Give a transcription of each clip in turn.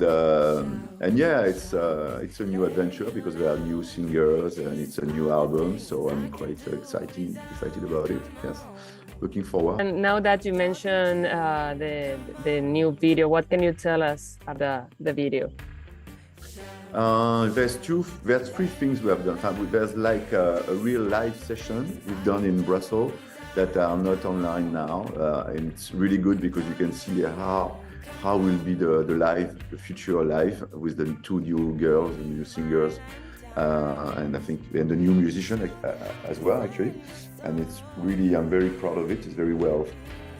and yeah, it's a new adventure because there are new singers and it's a new album. So I'm quite excited about it. Yes, looking forward. And now that you mentioned the new video, what can you tell us about the video? There's three things we have done. There's like a real live session we've done in Brussels that are not online now, and it's really good because you can see how will be the future live with the two new girls, the new singers, and I think and the new musician as well actually. And it's really, I'm very proud of it. It's very well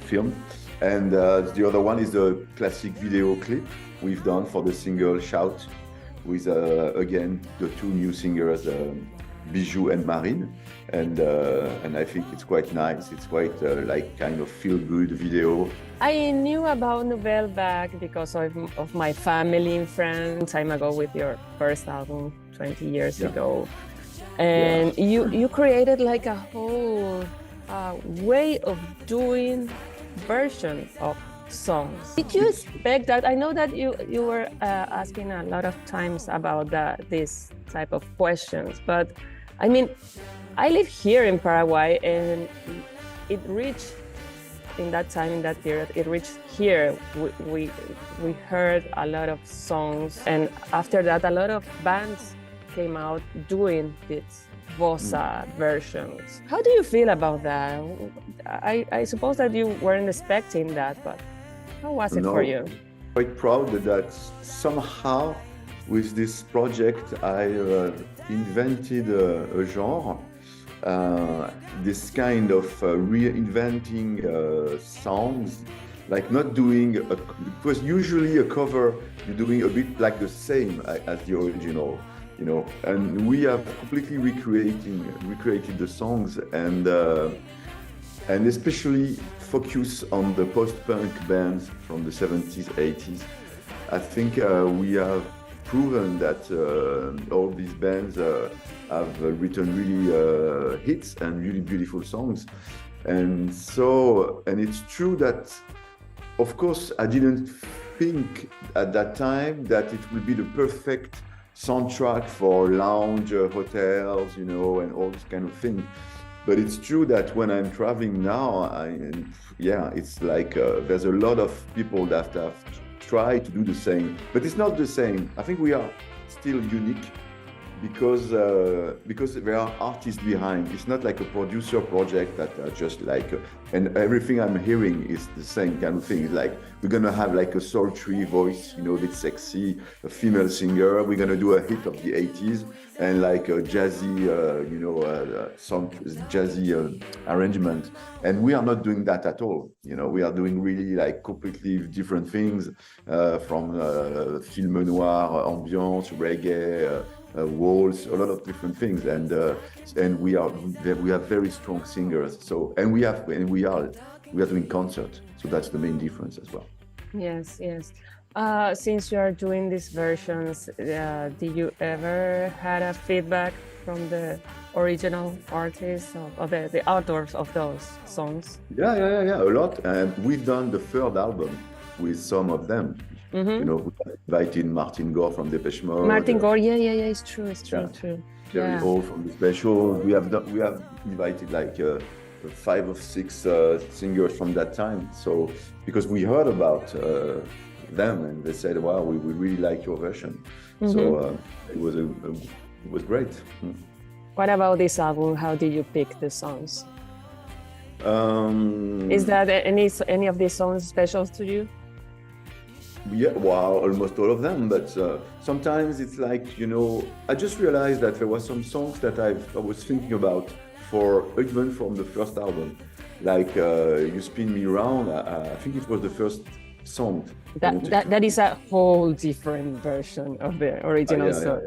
filmed. And the other one is the classic video clip we've done for the single Shout, with again the two new singers, Bijou and Marine, and I think it's quite nice. It's quite like kind of feel-good video. I knew about Nouvelle back because of my family and friends time ago with your first album 20 years ago, and you created like a whole way of doing version of songs. Did you expect that? I know that you were asking a lot of times about this type of questions, but I mean, I live here in Paraguay, and it reached in that time, in that period, it reached here. We heard a lot of songs, and after that, a lot of bands came out doing these bossa versions. How do you feel about that? I suppose that you weren't expecting that, but how was it for you? Quite proud that somehow with this project I invented a genre, this kind of reinventing songs, like not doing because usually a cover you're doing a bit like the same as the original, you know, and we have completely recreated the songs and especially focus on the post-punk bands from the 70s, 80s. I think we have proven that all these bands have written really hits and really beautiful songs. And it's true that, of course, I didn't think at that time that it would be the perfect soundtrack for lounge hotels, you know, and all this kind of thing. But it's true that when I'm traveling now, it's like there's a lot of people that have tried to do the same, but it's not the same. I think we are still unique because there are artists behind. It's not like a producer project that are just like, and everything I'm hearing is the same kind of thing. It's like we're gonna have like a sultry voice, you know, a bit sexy, a female singer. We're gonna do a hit of the 80s and like a jazzy, some jazzy arrangement. And we are not doing that at all. You know, we are doing really like completely different things from film noir, ambiance, reggae. Waltz, a lot of different things, and we have very strong singers. So we are doing concerts. So that's the main difference as well. Yes. Since you are doing these versions, did you ever had a feedback from the original artists or the authors of those songs? Yeah, a lot. And we've done the third album with some of them. Mm-hmm. You know, we invited Martin Gore from Depeche Mode. Martin Gore, it's true. Jerry Hall from the Special. We have invited like 5 or 6 singers from that time. So because we heard about them and they said, "Wow, we really like your version." Mm-hmm. So it was great. Mm. What about this album? How did you pick the songs? Is that any of these songs special to you? Yeah, well, almost all of them, but sometimes it's like, you know, I just realized that there were some songs that I was thinking about even from the first album, like You Spin Me Round. I think it was the first song. That is a whole different version of the original song.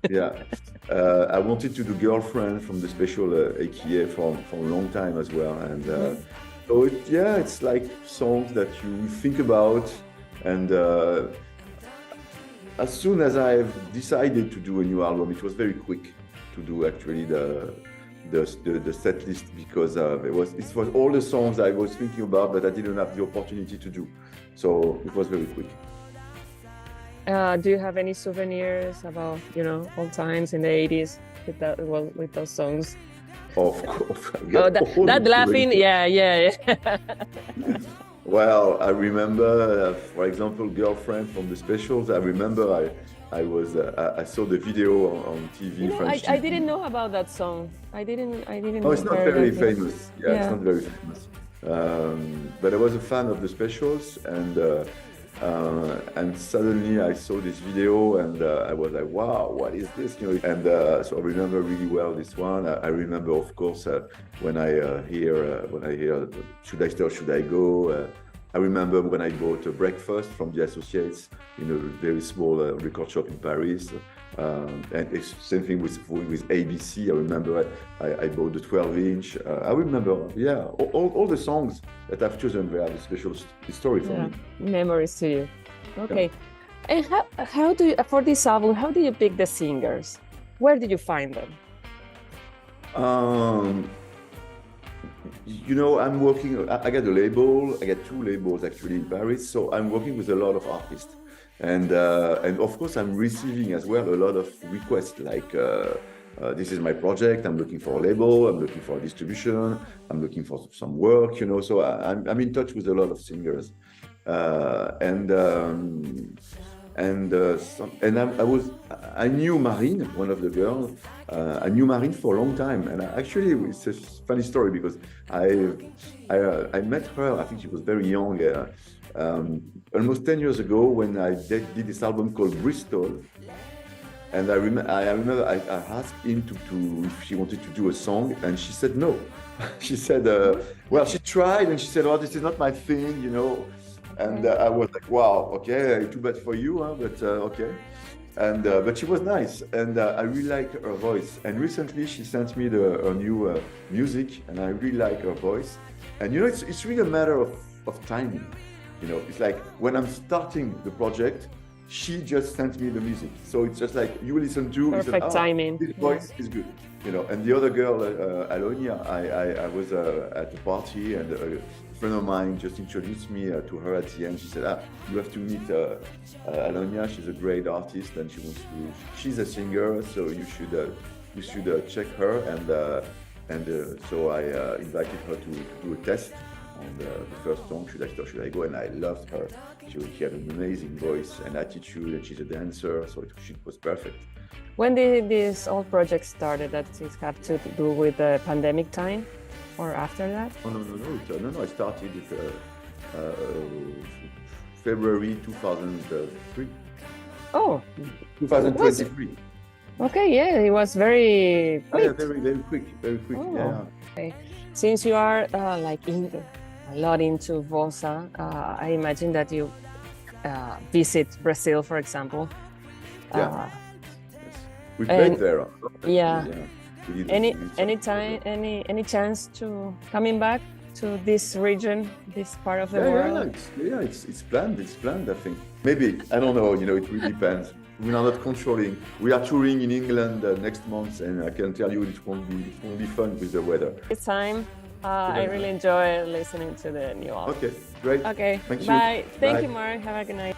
Yeah. I wanted to do Girlfriend from the Special AKA for a long time as well. And so it's like songs that you think about. And as soon as I've decided to do a new album, it was very quick to do actually the set list because it was all the songs I was thinking about, but I didn't have the opportunity to do. So it was very quick. Do you have any souvenirs about, old times in the 80s with those songs? Of course. I Oh, got all that the laughing, souvenirs. yeah. Well, I remember, for example, Girlfriend from the specials. I remember I saw the video on TV, French I TV. didn't know about that song. I didn't Oh, it's not hear very that yet. famous. Yeah, it's Yeah. not very famous. But I was a fan of the specials, and suddenly I saw this video, and I was like, "Wow, what is this?" And so I remember really well this one. I remember, of course, when I hear "Should I Stay or Should I Go?" I remember when I bought a breakfast from the Associates in a very small record shop in Paris. And it's same thing with ABC. I remember I bought the 12-inch. I remember, yeah, all the songs that I've chosen, they have a special story for me. Memories to you. Okay. And how do you, for this album, how do you pick the singers? Where did you find them? I'm working, I got a label, I got 2 labels actually in Paris, so I'm working with a lot of artists. And of course, I'm receiving as well a lot of requests like, this is my project, I'm looking for a label, I'm looking for a distribution, I'm looking for some work, so I'm in touch with a lot of singers. I knew Marine, one of the girls. I knew Marine for a long time, and actually it's a funny story because I met her. I think she was very young, almost 10 years ago when I did this album called Bristol. And I remember I asked him to if she wanted to do a song, and she said no. She said, well, she tried, and she said, "Oh, this is not my thing," And I was like, "Wow, okay, too bad for you, huh? But okay." And but she was nice, and I really like her voice. And recently, she sent me her new music, and I really like her voice. And it's really a matter of timing. It's like when I'm starting the project, she just sent me the music. So it's just like you listen to Perfect timing. This voice is good, And the other girl, Alonia, I was at a party, and a friend of mine just introduced me to her at the end. She said, "You have to meet Alonia. She's a great artist, and she's a singer, so you should check her." So I invited her to do a test on the first song, "Should I Stay or Should I Go?" And I loved her. She had an amazing voice and attitude, and she's a dancer, so she was perfect. When did this whole project started? That it had to do with the pandemic time, or after that? Oh, no. I started it February 2003. Oh, 2023. Okay, yeah, it was very quick. Yeah, very, very quick, Oh, yeah. okay. Since you are a lot into Bossa, I imagine that you visit Brazil, for example. Yeah. Yes. We played there. Yeah. We did Any chance to coming back to this region, this part of the world? It's planned. It's planned. I think maybe, I don't know. It really depends. We are not controlling. We are touring in England next month, and I can tell you it won't be fun with the weather. It's time. I really enjoy listening to the new album. Okay, great. Okay, Thank you. bye. Thank Bye. you, Marc. Have a good night.